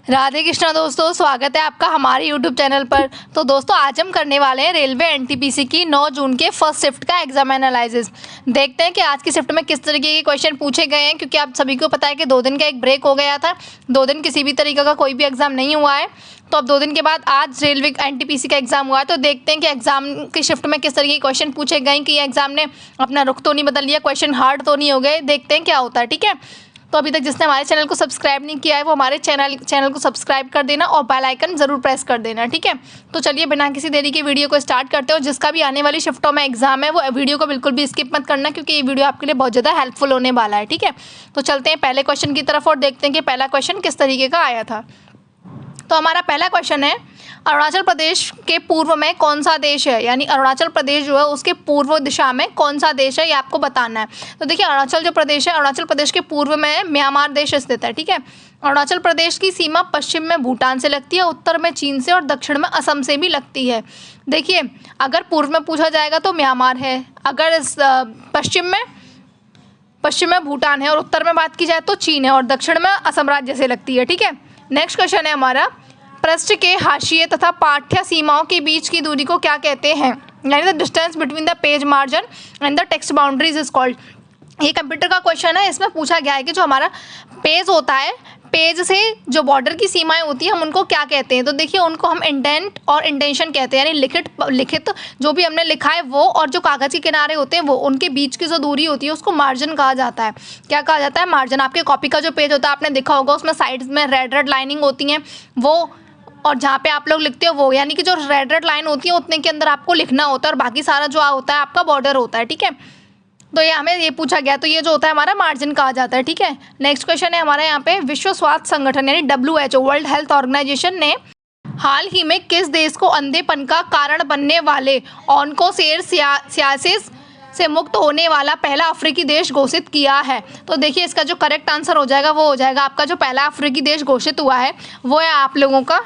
राधे कृष्णा दोस्तों, स्वागत है आपका हमारे YouTube चैनल पर। तो दोस्तों, आज हम करने वाले हैं रेलवे एनटीपीसी की 9 जून के फर्स्ट शिफ्ट का एग्जाम एनालिसिस। देखते हैं कि आज की शिफ्ट में किस तरीके के क्वेश्चन पूछे गए हैं, क्योंकि आप सभी को पता है कि 2 दिन का एक ब्रेक हो गया था। 2 दिन किसी भी तरीके का कोई भी एग्जाम नहीं हुआ है, तो अब 2 दिन के बाद आज रेलवे एनटीपीसी का एग्जाम हुआ है। तो देखते हैं कि एग्जाम की शिफ्ट में किस तरीके के क्वेश्चन पूछे गए, कि एग्जाम ने अपना रुख तो नहीं बदल लिया, क्वेश्चन हार्ड तो नहीं हो गए। देखते हैं क्या होता है, ठीक है। तो अभी तक जिसने हमारे चैनल को सब्सक्राइब नहीं किया है वो हमारे चैनल को सब्सक्राइब कर देना और बेल आइकन ज़रूर प्रेस कर देना, ठीक है। तो चलिए बिना किसी देरी के वीडियो को स्टार्ट करते हो। जिसका भी आने वाली शिफ्टों में एग्जाम है वो वीडियो को बिल्कुल भी स्किप मत करना, क्योंकि ये वीडियो आपके लिए बहुत ज़्यादा हेल्पफुल होने वाला है, ठीक है। तो चलते हैं पहले क्वेश्चन की तरफ और देखते हैं कि पहला क्वेश्चन किस तरीके का आया था। तो हमारा पहला क्वेश्चन है, अरुणाचल प्रदेश के पूर्व में कौन सा देश है, यानी अरुणाचल प्रदेश जो है उसके पूर्व दिशा में कौन सा देश है, ये आपको बताना है। तो देखिए, अरुणाचल जो प्रदेश है, अरुणाचल प्रदेश के पूर्व में म्यांमार देश स्थित है, ठीक है। अरुणाचल प्रदेश की सीमा पश्चिम में भूटान से लगती है, उत्तर में चीन से और दक्षिण में असम से भी लगती है। देखिए, अगर पूर्व में पूछा जाएगा तो म्यांमार है, अगर पश्चिम में भूटान है और उत्तर में बात की जाए तो चीन है और दक्षिण में असम राज्य से लगती है, ठीक है। नेक्स्ट क्वेश्चन है हमारा, पृष्ठ के हाशिए तथा पाठ्य सीमाओं के बीच की दूरी को क्या कहते हैं, यानी the distance between the page margin and the text boundaries is called. ये कंप्यूटर का क्वेश्चन है। इसमें पूछा गया है कि जो हमारा पेज होता है, पेज से जो बॉर्डर की सीमाएं होती हैं हम उनको क्या कहते हैं। तो देखिए, उनको हम इंडेंट और इंडेंशन कहते हैं, यानी लिखित जो भी हमने लिखा है वो, और जो कागज़ के किनारे होते हैं वो, उनके बीच की जो दूरी होती है उसको मार्जिन कहा जाता है। क्या कहा जाता है? मार्जिन। आपके कॉपी का जो पेज होता है आपने देखा होगा, उसमें साइड्स में रेड लाइनिंग होती हैं वो, और जहाँ पे आप लोग लिखते हो वो, यानी कि जो रेड लाइन होती है उतने के अंदर आपको लिखना होता है और बाकी सारा जो होता है आपका बॉर्डर होता है, ठीक है। तो ये हमें ये पूछा गया, तो ये जो होता है हमारा मार्जिन कहा जाता है, ठीक है। नेक्स्ट क्वेश्चन है हमारा यहाँ पे, विश्व स्वास्थ्य संगठन यानी WHO वर्ल्ड हेल्थ ऑर्गेनाइजेशन ने हाल ही में किस देश को अंधेपन का कारण बनने वाले ऑन्कोसेरसियासिस से मुक्त होने वाला पहला अफ्रीकी देश घोषित किया है। तो देखिए, इसका जो करेक्ट आंसर हो जाएगा वो हो जाएगा आपका, जो पहला अफ्रीकी देश घोषित हुआ है वो है आप लोगों का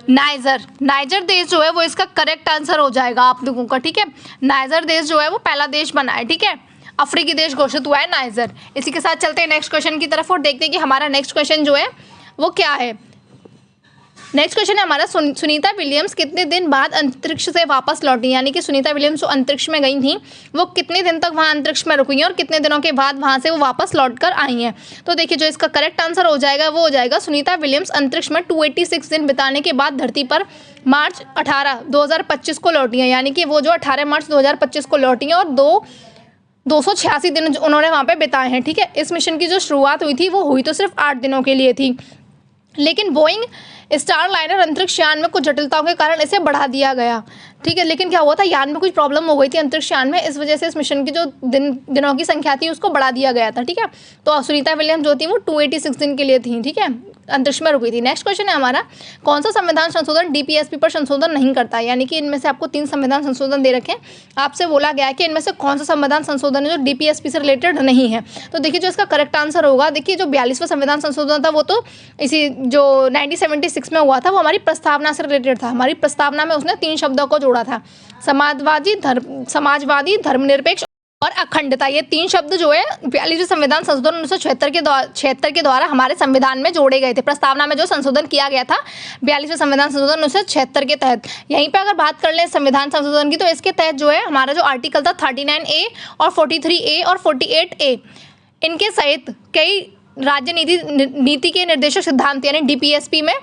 नाइजर देश जो है वो इसका करेक्ट आंसर हो जाएगा आप लोगों का, ठीक है। नाइजर देश जो है वो पहला देश बना है, ठीक है। अफ्रीकी देश घोषित हुआ है नाइजर। इसी के साथ चलते हैं नेक्स्ट क्वेश्चन की तरफ और देखते हैं कि हमारा नेक्स्ट क्वेश्चन जो है वो क्या है। नेक्स्ट क्वेश्चन है हमारा, सुनीता विलियम्स कितने दिन बाद अंतरिक्ष से वापस लौटी, यानी कि सुनीता विलियम्स जो अंतरिक्ष में गई थी वो कितने दिन तक वहाँ अंतरिक्ष में रुकी हैं और कितने दिनों के बाद वहाँ से वो वापस लौट कर आई हैं। तो देखिए, जो इसका करेक्ट आंसर हो जाएगा वो हो जाएगा, सुनीता विलियम्स अंतरिक्ष में 286 दिन बिताने के बाद धरती पर मार्च 18, 2025 को लौटी हैं, यानी कि वो जो 18 मार्च 2025 को लौटी हैं और 286 दिन उन्होंने वहाँ पे बिताए हैं, ठीक है। इस मिशन की जो शुरुआत हुई थी वो हुई तो सिर्फ 8 दिनों के लिए थी, लेकिन बोइंग स्टार लाइनर अंतरिक्ष यान में कुछ जटिलताओं के कारण इसे बढ़ा दिया गया, ठीक है। लेकिन क्या हुआ था, यान में कुछ प्रॉब्लम हो गई थी अंतरिक्ष यान में, इस वजह से इस मिशन की जो दिनों की संख्या थी उसको बढ़ा दिया गया था, ठीक है। तो सुनीता विलियम्स जो थी वो 286 दिन के लिए थी, ठीक है, अंतरिक्ष में रुकी थी। नेक्स्ट क्वेश्चन है हमारा, कौन सा संविधान संशोधन DPSP पर संशोधन नहीं करता, यानी कि इनमें से आपको 3 संविधान संशोधन दे रखे हैं। आपसे बोला गया है कि इनमें से कौन सा संविधान संशोधन है जो DPSP से रिलेटेड नहीं है। तो देखिए, जो इसका करेक्ट आंसर होगा, देखिए जो 42वां संविधान संशोधन था वो तो इसी जो 1976 में हुआ था, वो हमारी प्रस्तावना से रिलेटेड था। हमारी प्रस्तावना में उसने 3 शब्दों को जोड़ा था, समाजवादी, धर्मनिरपेक्ष और अखंडता। ये 3 शब्द जो है 42वें संविधान संशोधन 1976 के द्वारा हमारे संविधान में जोड़े गए थे। प्रस्तावना में जो संशोधन किया गया था 42वें संविधान संशोधन 1976 के तहत। यहीं पे अगर बात कर लें संविधान संशोधन की, तो इसके तहत जो है हमारा जो आर्टिकल था 39A और 43A और 48A, इनके सहित कई राज्य नीति के निर्देशक सिद्धांत यानी DPSP में,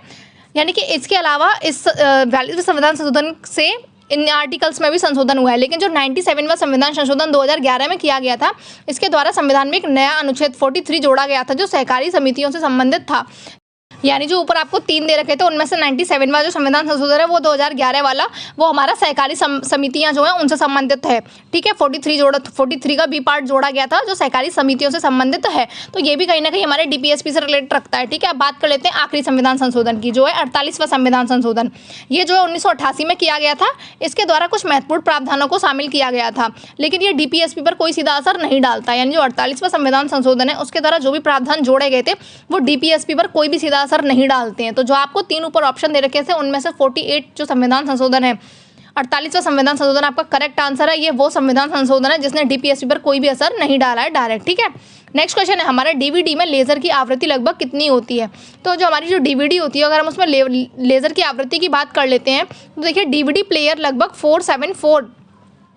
यानी कि इसके अलावा इस 42वें संविधान संशोधन से इन आर्टिकल्स में भी संशोधन हुआ है। लेकिन जो 97वां संविधान संशोधन 2011 में किया गया था, इसके द्वारा संविधान में एक नया अनुच्छेद 43 जोड़ा गया था जो सहकारी समितियों से संबंधित था। यानी जो ऊपर आपको 3 दे रखे थे उनमें से 97वां जो संविधान संशोधन है वो 2011 वाला, वो हमारा सहकारी समितियां जो है उनसे संबंधित है, ठीक है। 43 का B पार्ट जोड़ा गया था जो सहकारी समितियों से संबंधित है। तो ये भी कहीं ना कहीं हमारे DPSP से रिलेटेड रखता है, ठीक है। अब बात कर लेते हैं आखिरी संविधान संशोधन की, जो है 48वां संविधान संशोधन। ये जो है 1988 में किया गया था। इसके द्वारा कुछ महत्वपूर्ण प्रावधानों को शामिल किया गया था, लेकिन ये DPSP पर कोई सीधा असर नहीं डालता। यानी जो 48वां संविधान संशोधन है उसके द्वारा जो भी प्रावधान जोड़े गए थे वो DPSP पर कोई भी सीधा असर नहीं डालते हैं। तो जो आपको 3 ऊपर ऑप्शन दे रखे थे उनमें से 48 जो संविधान संशोधन है, 48वां संविधान संशोधन आपका करेक्ट आंसर है। ये वो संविधान संशोधन है जिसने DPSP पर कोई भी असर नहीं डाला है डायरेक्ट, ठीक है। नेक्स्ट क्वेश्चन है हमारा, डीवीडी में लेज़र की आवृत्ति लगभग कितनी होती है। तो जो हमारी जो डीवीडी होती है, अगर हम उसमें लेज़र की आवृत्ति की बात कर लेते हैं तो देखिए डीवीडी प्लेयर लगभग 474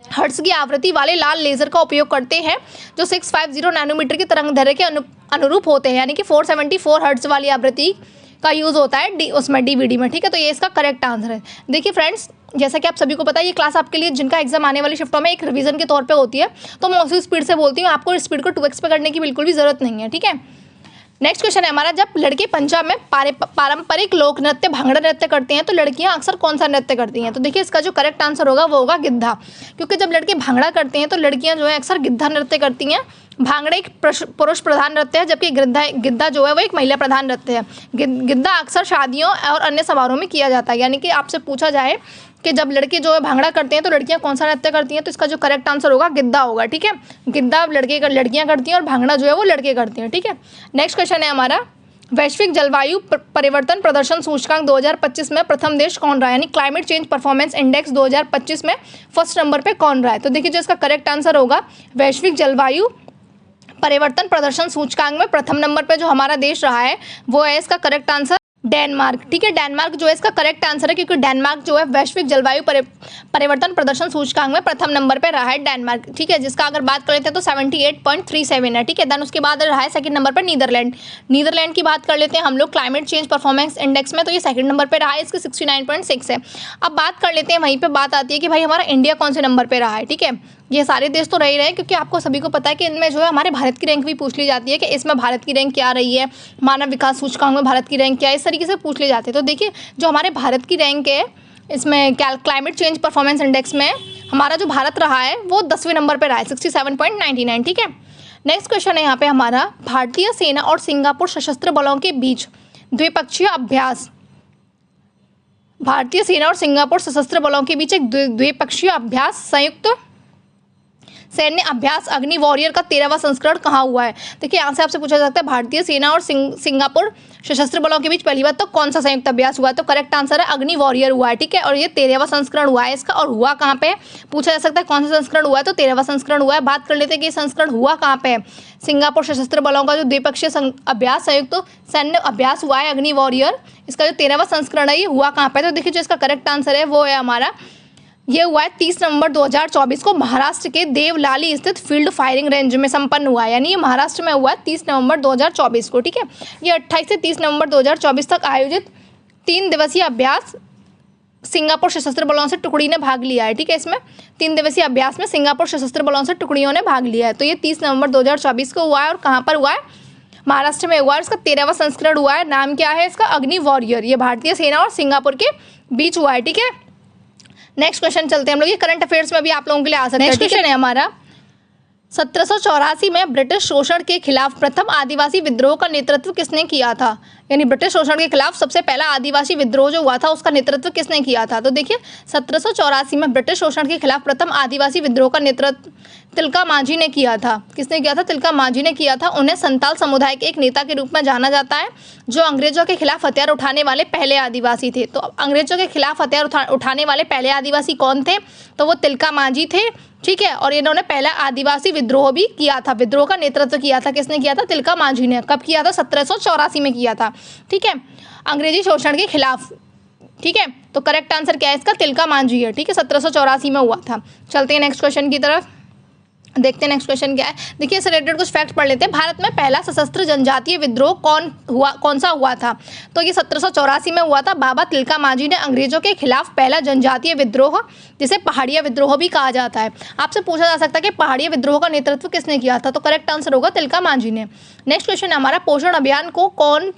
हर्ट्ज की आवृत्ति वाले लाल लेज़र का उपयोग करते हैं, जो 650 नैनोमीटर की तरंगदैर्घ्य के अनुरूप होते हैं, यानी कि 474 हर्ट्ज वाली आवृत्ति का यूज़ होता है उसमें डीवीडी में। ठीक है, तो ये इसका करेक्ट आंसर है। देखिए फ्रेंड्स, जैसा कि आप सभी को पता है, ये क्लास आपके लिए जिनका एग्जाम आने वाली शिफ्टों में एक रिवीजन के तौर पे होती है, तो मैं उसी स्पीड से बोलती हूँ, आपको स्पीड को 2x पे करने की बिल्कुल भी ज़रूरत नहीं है। ठीक है, नेक्स्ट क्वेश्चन है हमारा, जब लड़के पंजाब में पारंपरिक लोक नृत्य भांगड़ा नृत्य करते हैं तो लड़कियां अक्सर कौन सा नृत्य करती हैं। तो देखिए इसका जो करेक्ट आंसर होगा वो होगा गिद्धा, क्योंकि जब लड़के भांगड़ा करते हैं तो लड़कियां जो है अक्सर गिद्धा नृत्य करती हैं। भांगड़ा एक पुरुष प्रधान नृत्य है, जबकि गिद्धा जो है वो एक महिला प्रधान नृत्य है। गिद्धा अक्सर शादियों और अन्य समारोह में किया जाता है, यानी कि आपसे पूछा जाए कि जब लड़के जो है भांगड़ा करते हैं तो लड़कियां कौन सा नृत्य करती हैं, तो इसका जो करेक्ट आंसर होगा गिद्धा होगा। ठीक है, गिद्धा लड़कियां करती हैं और भांगड़ा जो है वो लड़के करते हैं। ठीक है, नेक्स्ट क्वेश्चन है हमारा, वैश्विक जलवायु परिवर्तन प्रदर्शन सूचकांक 2025 में प्रथम देश कौन रहा है, यानी क्लाइमेट चेंज परफॉर्मेंस इंडेक्स 2025 में फर्स्ट नंबर पे कौन रहा है। तो देखिए जो इसका करेक्ट आंसर होगा, वैश्विक जलवायु परिवर्तन प्रदर्शन सूचकांक में प्रथम नंबर पे जो हमारा देश रहा है वो है इसका करेक्ट आंसर डेनमार्क। ठीक है, डेनमार्क जो है इसका करेक्ट आंसर है, क्योंकि डेनमार्क जो है वैश्विक जलवायु परिवर्तन प्रदर्शन सूचकांक में प्रथम नंबर पे रहा है डेनमार्क। ठीक है, जिसका अगर बात कर लेते हैं तो 78.37 है। ठीक है, देन उसके बाद रहा है सेकंड नंबर पर नीदरलैंड की बात कर लेते हैं हम लोग क्लाइमेट चेंज परफॉर्मेंस इंडेक्स में, तो ये सेकंड नंबर पर रहा है, इसके 69.6 है। अब बात कर लेते हैं, वहीं पर बात आती है कि भाई हमारा इंडिया कौन से नंबर पर रहा है। ठीक है, ये सारे देश तो रह ही रहे हैं, क्योंकि आपको सभी को पता है कि इनमें जो है हमारे भारत की रैंक भी पूछ ली जाती है कि इसमें भारत की रैंक क्या रही है, मानव विकास सूचकांक में भारत की रैंक क्या है, इस तरीके से पूछ ले जाते हैं। तो देखिए जो हमारे भारत की रैंक है इसमें क्लाइमेट चेंज परफॉर्मेंस इंडेक्स में हमारा जो भारत रहा है वो 10वें नंबर पर रहा है, 67.99। ठीक है, नेक्स्ट क्वेश्चन है यहाँ पे हमारा, भारतीय सेना और सिंगापुर सशस्त्र बलों के बीच द्विपक्षीय अभ्यास, भारतीय सेना और सिंगापुर सशस्त्र बलों के बीच एक द्विपक्षीय अभ्यास संयुक्त सैन्य अभ्यास अग्नि वॉरियर का 13वां संस्करण कहाँ हुआ है। देखिए यहाँ से आपसे पूछा जा सकता है भारतीय सेना और सिंगापुर सशस्त्र बलों के बीच पहली बात तो कौन सा संयुक्त अभ्यास हुआ है, तो करेक्ट आंसर है अग्नि वॉरियर हुआ है। ठीक है, और ये 13वां संस्करण हुआ है इसका, और हुआ कहाँ पे पूछा जा सकता है कौन सा संस्करण हुआ है, तो 13वां संस्करण हुआ है। बात कर लेते हैं कि संस्करण हुआ कहाँ पे है, सिंगापुर सशस्त्र बलों का जो द्विपक्षीय अभ्यास संयुक्त सैन्य अभ्यास हुआ है अग्नि वॉरियर, इसका जो 13वां संस्करण है ये हुआ कहाँ पे। तो देखिए जो इसका करेक्ट आंसर है वो है हमारा, ये हुआ है 30 नवंबर 2024 को महाराष्ट्र के देवलाली स्थित फील्ड फायरिंग रेंज में संपन्न हुआ है, यानी ये महाराष्ट्र में हुआ है 30 नवंबर 2024 को। ठीक है, ये 28 से 30 नवंबर 2024 तक आयोजित 3 दिवसीय अभ्यास सिंगापुर सशस्त्र बलों से टुकड़ी ने भाग लिया है। ठीक है, इसमें 3 दिवसीय अभ्यास में सिंगापुर सशस्त्र बलों से टुकड़ियों ने भाग लिया है। तो ये 30 नवंबर 2024 को हुआ है, और कहाँ पर हुआ है, महाराष्ट्र में हुआ है। इसका 13वां संस्करण हुआ है, नाम क्या है इसका, अग्नि वॉरियर। ये भारतीय सेना और सिंगापुर के बीच हुआ है। ठीक है, नेक्स्ट क्वेश्चन चलते हैं हम लोग, ये करंट अफेयर्स में भी आप लोगों के लिए आ सकता है। नेक्स्ट क्वेश्चन है हमारा, 1784 में ब्रिटिश शोषण के खिलाफ प्रथम आदिवासी विद्रोह का नेतृत्व किसने किया था, यानी ब्रिटिश शोषण के खिलाफ सबसे पहला आदिवासी विद्रोह जो हुआ था उसका नेतृत्व किसने किया था। तो देखिए 1784 में ब्रिटिश शोषण के खिलाफ प्रथम आदिवासी विद्रोह का नेतृत्व तिलका मांझी ने किया था। किसने किया था, तिलका मांझी ने किया था। उन्हें संताल समुदाय के एक नेता के रूप में जाना जाता है, जो अंग्रेजों के खिलाफ हथियार उठाने वाले पहले आदिवासी थे। तो अंग्रेजों के खिलाफ हथियार उठाने वाले पहले आदिवासी कौन थे, तो वो तिलका मांझी थे। ठीक है, और इन्होंने पहला आदिवासी विद्रोह भी किया था, विद्रोह का नेतृत्व किया था। किसने किया था, तिलका मांझी ने। कब किया था, 1784 में किया था। ठीक है, अंग्रेजी शोषण के खिलाफ। ठीक है, तो करेक्ट आंसर क्या है इसका, तिलका मांझी है। ठीक है, 1784 में हुआ था। चलते हैं नेक्स्ट क्वेश्चन की तरफ, देखते हैं नेक्स्ट क्वेश्चन क्या है। देखिए इससे रिलेटेड कुछ फैक्ट पढ़ लेते हैं। भारत में पहला सशस्त्र जनजातीय विद्रोह कौन सा हुआ था, तो ये 1784 में हुआ था। बाबा तिलका मांझी ने अंग्रेजों के खिलाफ पहला जनजातीय विद्रोह, जिसे पहाड़िया विद्रोह भी कहा जाता है। आपसे पूछा जा सकता है कि पहाड़िया विद्रोह का नेतृत्व किसने किया था, तो करेक्ट आंसर होगा तिलका मांझी ने। नेक्स्ट क्वेश्चन हमारा, पोषण अभियान को कौन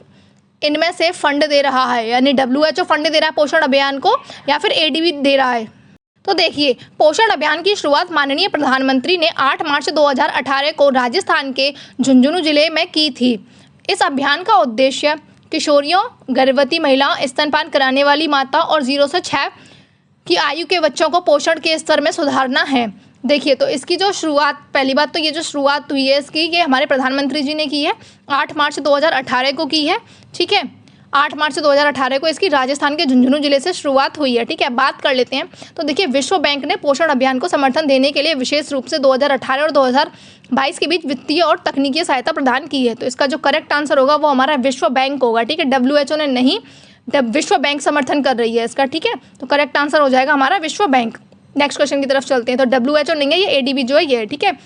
इनमें से फंड दे रहा है, यानी WHO फंड दे रहा है पोषण अभियान को, या फिर ADB दे रहा है। तो देखिए पोषण अभियान की शुरुआत माननीय प्रधानमंत्री ने 8 मार्च 2018 को राजस्थान के झुंझुनू जिले में की थी। इस अभियान का उद्देश्य किशोरियों, गर्भवती महिलाओं, स्तनपान कराने वाली माता और 0 से 6 की आयु के बच्चों को पोषण के स्तर में सुधारना है। देखिए तो इसकी जो शुरुआत, पहली बात तो ये जो शुरुआत हुई है इसकी, ये हमारे प्रधानमंत्री जी ने की है, 8 मार्च 2018 को की है। ठीक है, 8 मार्च 2018 को इसकी राजस्थान के झुंझुनू जिले से शुरुआत हुई है। ठीक है, बात कर लेते हैं। तो देखिए, विश्व बैंक ने पोषण अभियान को समर्थन देने के लिए विशेष रूप से 2018 और 2022 के बीच वित्तीय और तकनीकी सहायता प्रदान की है। तो इसका जो करेक्ट आंसर होगा वो हमारा विश्व बैंक होगा। ठीक है, WHO ने नहीं, विश्व बैंक समर्थन कर रही है इसका। ठीक है, तो करेक्ट आंसर हो जाएगा हमारा विश्व बैंक। नेक्स्ट क्वेश्चन की तरफ चलते हैं। तो WHO नहीं है, ये ADB जो है ये है। ठीक है,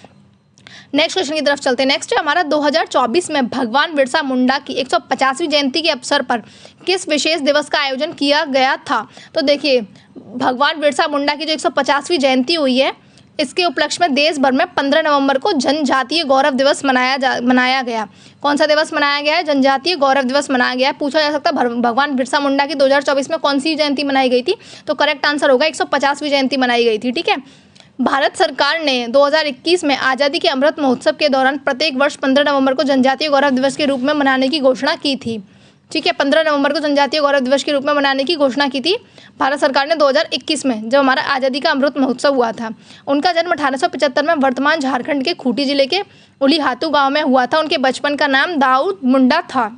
नेक्स्ट क्वेश्चन की तरफ चलते हैं। नेक्स्ट है हमारा 2024 में भगवान बिरसा मुंडा की 150वीं जयंती के अवसर पर किस विशेष दिवस का आयोजन किया गया था। तो देखिए, भगवान बिरसा मुंडा की जो 150वीं जयंती हुई है, इसके उपलक्ष्य में देश भर में 15 नवंबर को जनजातीय गौरव दिवस मनाया गया। कौन सा दिवस मनाया गया है? जनजातीय गौरव दिवस मनाया गया है। पूछा जा सकता है भगवान बिरसा मुंडा की 2024 में कौन सी जयंती मनाई गई थी। तो करेक्ट आंसर होगा 150वीं जयंती मनाई गई थी। ठीक है, भारत सरकार ने 2021 में आज़ादी के अमृत महोत्सव के दौरान प्रत्येक वर्ष 15 नवंबर को जनजातीय गौरव दिवस के रूप में मनाने की घोषणा की थी। ठीक है, 15 नवंबर को जनजातीय गौरव दिवस के रूप में मनाने की घोषणा की थी भारत सरकार ने 2021 में, जब हमारा आज़ादी का अमृत महोत्सव हुआ था। उनका जन्म 1875 में वर्तमान झारखंड के खूंटी जिले के उलीहातू गाँव में हुआ था। उनके बचपन का नाम दाऊद मुंडा था।